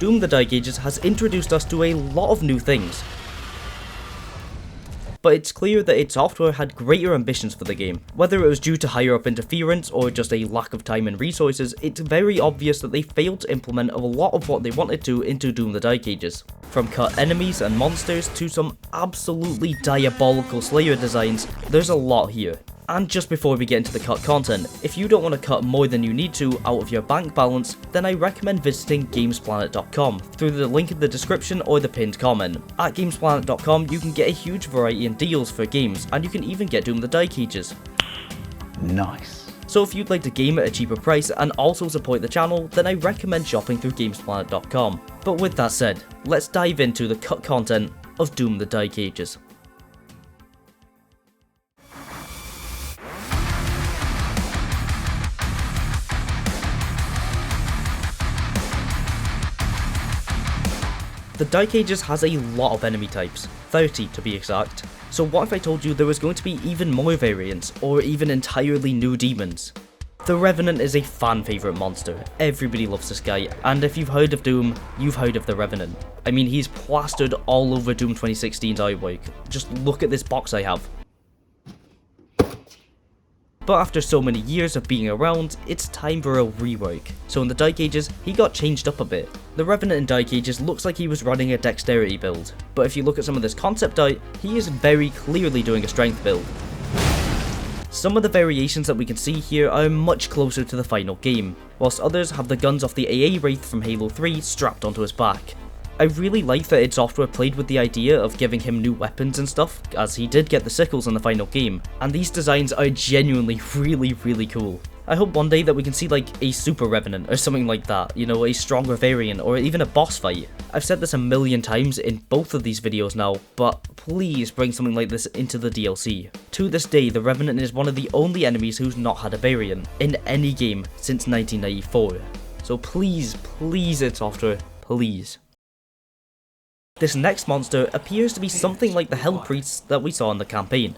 Doom the Die Cages has introduced us to a lot of new things, but it's clear that id Software had greater ambitions for the game. Whether it was due to higher up interference or just a lack of time and resources, it's very obvious that they failed to implement a lot of what they wanted to into Doom the Die Cages. From cut enemies and monsters to some absolutely diabolical Slayer designs, there's a lot here. And just before we get into the cut content, if you don't want to cut more than you need to out of your bank balance, then I recommend visiting GAMESPLANET.com through the link in the description or the pinned comment. At GAMESPLANET.com you can get a huge variety in deals for games, and you can even get Doom the Die Cages. Nice. So if you'd like to game at a cheaper price and also support the channel, then I recommend shopping through GAMESPLANET.com. But with that said, let's dive into the cut content of Doom the Die Cages. The Die Cages has a lot of enemy types, 30 to be exact. So what if I told you there was going to be even more variants, or even entirely new demons? The Revenant is a fan favourite monster, everybody loves this guy, and if you've heard of Doom, you've heard of the Revenant. I mean, he's plastered all over Doom 2016's artwork. Just look at this box I have. But after so many years of being around, it's time for a rework. So in the Die Cages, he got changed up a bit. The Revenant in Die Cages looks like he was running a dexterity build, but if you look at some of this concept art, he is very clearly doing a strength build. Some of the variations that we can see here are much closer to the final game, whilst others have the guns off the AA Wraith from Halo 3 strapped onto his back. I really like that id Software played with the idea of giving him new weapons and stuff, as he did get the sickles in the final game, and these designs are genuinely really cool. I hope one day that we can see like a Super Revenant or something like that, you know, a stronger variant or even a boss fight. I've said this a million times in both of these videos now, but please bring something like this into the DLC. To this day, the Revenant is one of the only enemies who's not had a variant in any game since 1994. So please id Software, please. This next monster appears to be something like the Hell Priests that we saw in the campaign.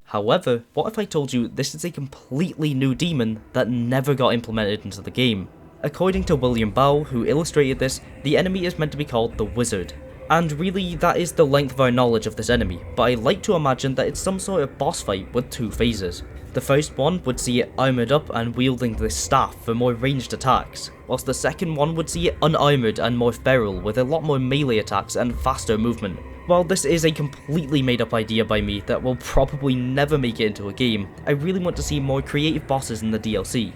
However, what if I told you this is a completely new demon that never got implemented into the game? According to William Bow, who illustrated this, the enemy is meant to be called the Wizard. And really, that is the length of our knowledge of this enemy, but I like to imagine that it's some sort of boss fight with two phases. The first one would see it armoured up and wielding this staff for more ranged attacks, whilst the second one would see it unarmoured and more feral with a lot more melee attacks and faster movement. While this is a completely made up idea by me that will probably never make it into a game, I really want to see more creative bosses in the DLC.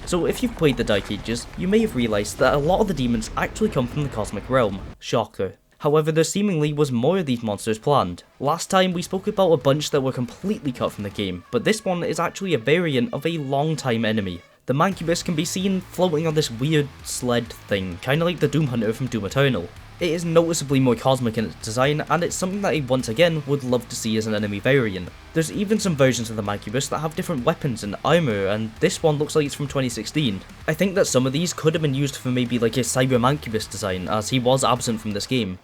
So if you've played the Die Cages, you may have realised that a lot of the demons actually come from the Cosmic Realm. Shocker. However, there seemingly was more of these monsters planned. Last time we spoke about a bunch that were completely cut from the game, but this one is actually a variant of a long-time enemy. The Mancubus can be seen floating on this weird sled thing, kinda like the Doom Hunter from Doom Eternal. It is noticeably more cosmic in its design, and it's something that I once again would love to see as an enemy variant. There's even some versions of the Mancubus that have different weapons and armour, and this one looks like it's from 2016. I think that some of these could have been used for maybe like a Cyber Mancubus design, as he was absent from this game.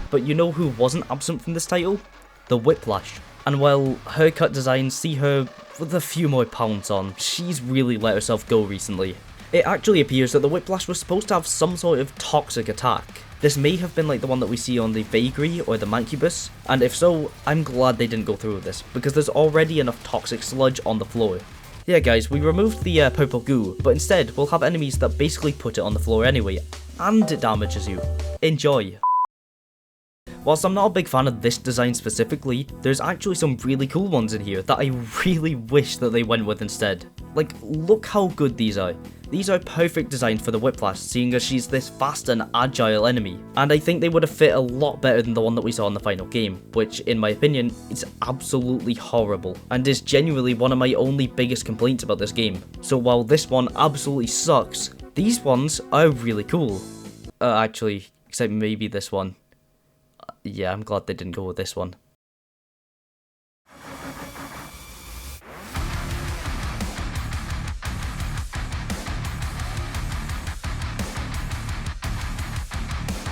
But you know who wasn't absent from this title? The Whiplash. And while her cut designs see her with a few more pounds on, she's really let herself go recently. It actually appears that the Whiplash was supposed to have some sort of toxic attack. This may have been like the one that we see on the Vagary or the Mancubus, and if so, I'm glad they didn't go through with this, because there's already enough toxic sludge on the floor. Yeah guys, we removed the purple goo, but instead we'll have enemies that basically put it on the floor anyway, and it damages you. Enjoy! Whilst I'm not a big fan of this design specifically, there's actually some really cool ones in here that I really wish that they went with instead. Like, look how good these are. These are perfect designs for the Whiplash, seeing as she's this fast and agile enemy, and I think they would have fit a lot better than the one that we saw in the final game, which in my opinion is absolutely horrible, and is genuinely one of my only biggest complaints about this game. So while this one absolutely sucks, these ones are really cool. Actually, except maybe this one. Yeah, I'm glad they didn't go with this one.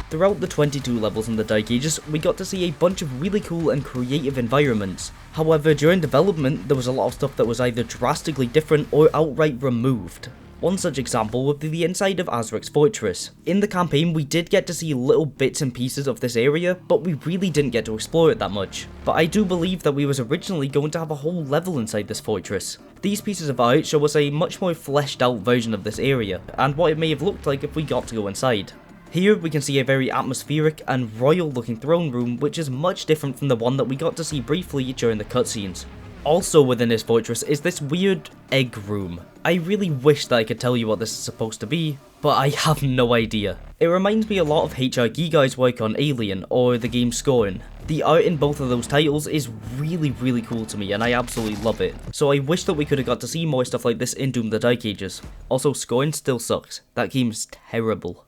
Throughout the 22 levels in the Dark Ages, we got to see a bunch of really cool and creative environments. However, during development, there was a lot of stuff that was either drastically different or outright removed. One such example would be the inside of Azric's fortress. In the campaign, we did get to see little bits and pieces of this area, but we really didn't get to explore it that much. But I do believe that we was originally going to have a whole level inside this fortress. These pieces of art show us a much more fleshed out version of this area, and what it may have looked like if we got to go inside. Here we can see a very atmospheric and royal looking throne room, which is much different from the one that we got to see briefly during the cutscenes. Also within this fortress is this weird egg room. I really wish that I could tell you what this is supposed to be, but I have no idea. It reminds me a lot of HRG Guy's work on Alien or the game Scorn. The art in both of those titles is really cool to me and I absolutely love it. So I wish that we could have got to see more stuff like this in Doom the Dark Ages. Also, Scorn still sucks. That game's terrible.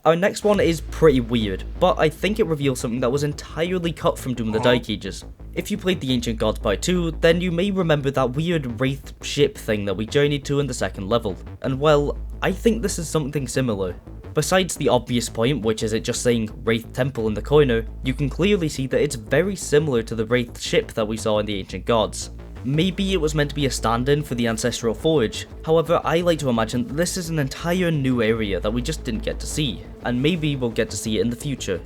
Our next one is pretty weird, but I think it reveals something that was entirely cut from Doom the Dark Ages. If you played the Ancient Gods Part 2, then you may remember that weird Wraith ship thing that we journeyed to in the second level, and well, I think this is something similar. Besides the obvious point, which is it just saying Wraith Temple in the corner, you can clearly see that it's very similar to the Wraith ship that we saw in the Ancient Gods. Maybe it was meant to be a stand-in for the Ancestral Forge, however I like to imagine that this is an entire new area that we just didn't get to see, and maybe we'll get to see it in the future.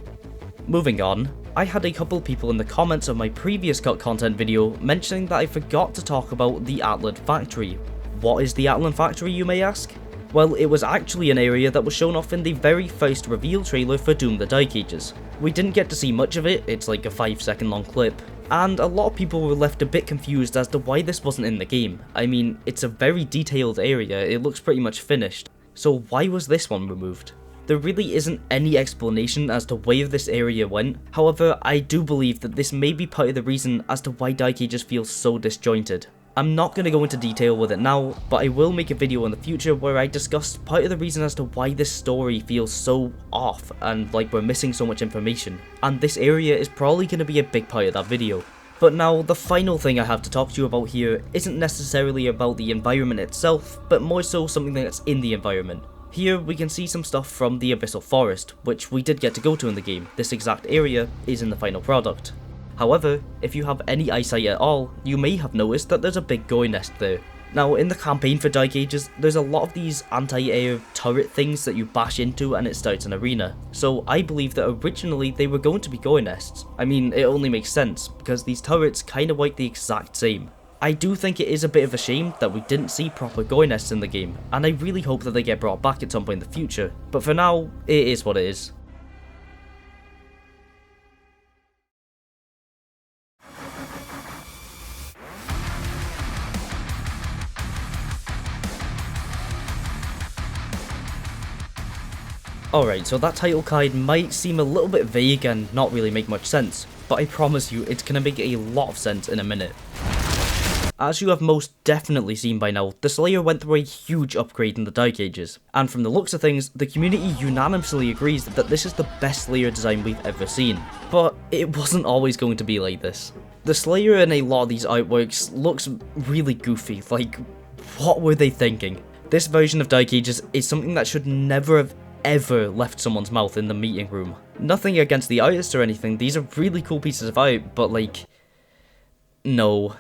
Moving on, I had a couple people in the comments of my previous cut content video mentioning that I forgot to talk about the Atlan factory. What is the Atlan factory, you may ask? Well, it was actually an area that was shown off in the very first reveal trailer for Doom the Dark Ages. We didn't get to see much of it, it's like a 5-second long clip, and a lot of people were left a bit confused as to why this wasn't in the game. I mean, it's a very detailed area, it looks pretty much finished, so why was this one removed? There really isn't any explanation as to where this area went, however I do believe that this may be part of the reason as to why Dark Ages feels so disjointed. I'm not going to go into detail with it now, but I will make a video in the future where I discuss part of the reason as to why this story feels so off and like we're missing so much information, and this area is probably going to be a big part of that video. But now, the final thing I have to talk to you about here isn't necessarily about the environment itself, but more so something that's in the environment. Here we can see some stuff from the Abyssal Forest, which we did get to go to in the game. This exact area is in the final product. However, if you have any eyesight at all, you may have noticed that there's a big Goy nest there. Now, in the campaign for Dark Ages, there's a lot of these anti-air turret things that you bash into and it starts an arena. So I believe that originally they were going to be Goy nests. I mean, it only makes sense, because these turrets kind of work the exact same. I do think it is a bit of a shame that we didn't see proper Goy nests in the game, and I really hope that they get brought back at some point in the future, but for now, it is what it is. Alright, so that title card might seem a little bit vague and not really make much sense, but I promise you it's gonna make a lot of sense in a minute. As you have most definitely seen by now, the Slayer went through a huge upgrade in the Dark Ages, and from the looks of things, the community unanimously agrees that this is the best Slayer design we've ever seen. But it wasn't always going to be like this. The Slayer in a lot of these artworks looks really goofy, like, what were they thinking? This version of Dark Ages is something that should never have ever left someone's mouth in the meeting room. Nothing against the artist or anything, these are really cool pieces of art, but like, no.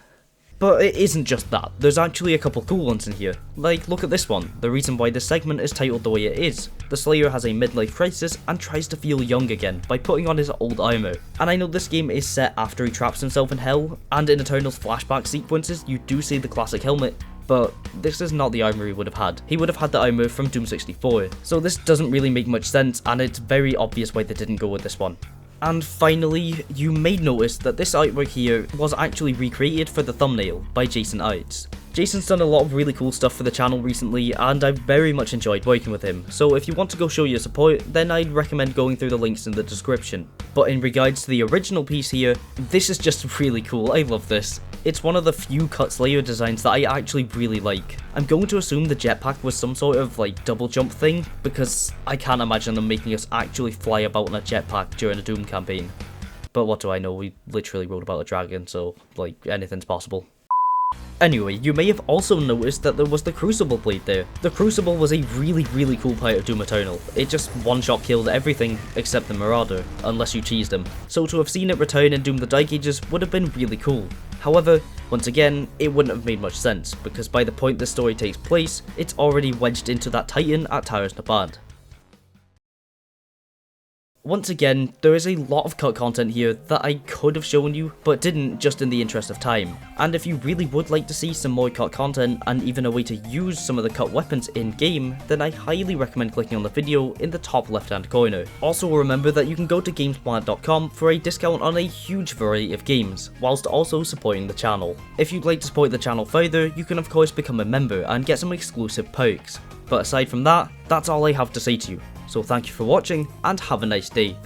But it isn't just that, there's actually a couple cool ones in here. Like, look at this one, the reason why this segment is titled the way it is. The Slayer has a midlife crisis and tries to feel young again by putting on his old armor. And I know this game is set after he traps himself in hell, and in Eternal's flashback sequences you do see the classic helmet, but this is not the armor he would have had. He would have had the armor from Doom 64, so this doesn't really make much sense, and it's very obvious why they didn't go with this one. And finally, you may notice that this artwork here was actually recreated for the thumbnail by Json Arts. Jason's done a lot of really cool stuff for the channel recently, and I've very much enjoyed working with him, so if you want to go show your support, then I'd recommend going through the links in the description. But in regards to the original piece here, this is just really cool, I love this. It's one of the few cut Slayer designs that I actually really like. I'm going to assume the jetpack was some sort of like double jump thing, because I can't imagine them making us actually fly about in a jetpack during a Doom campaign. But what do I know, we literally wrote about a dragon, so like anything's possible. Anyway, you may have also noticed that there was the Crucible blade there. The Crucible was a really cool part of Doom Eternal. It just one-shot killed everything except the Marauder, unless you cheesed him. So to have seen it return in Doom the Dark Ages would have been really cool. However, once again, it wouldn't have made much sense, because by the point the story takes place, it's already wedged into that Titan at Taras Nabad. Once again, there is a lot of cut content here that I could have shown you, but didn't just in the interest of time. And if you really would like to see some more cut content, and even a way to use some of the cut weapons in game, then I highly recommend clicking on the video in the top left hand corner. Also remember that you can go to GAMESPLANET.com for a discount on a huge variety of games, whilst also supporting the channel. If you'd like to support the channel further, you can of course become a member and get some exclusive perks. But aside from that, that's all I have to say to you. So thank you for watching, and have a nice day.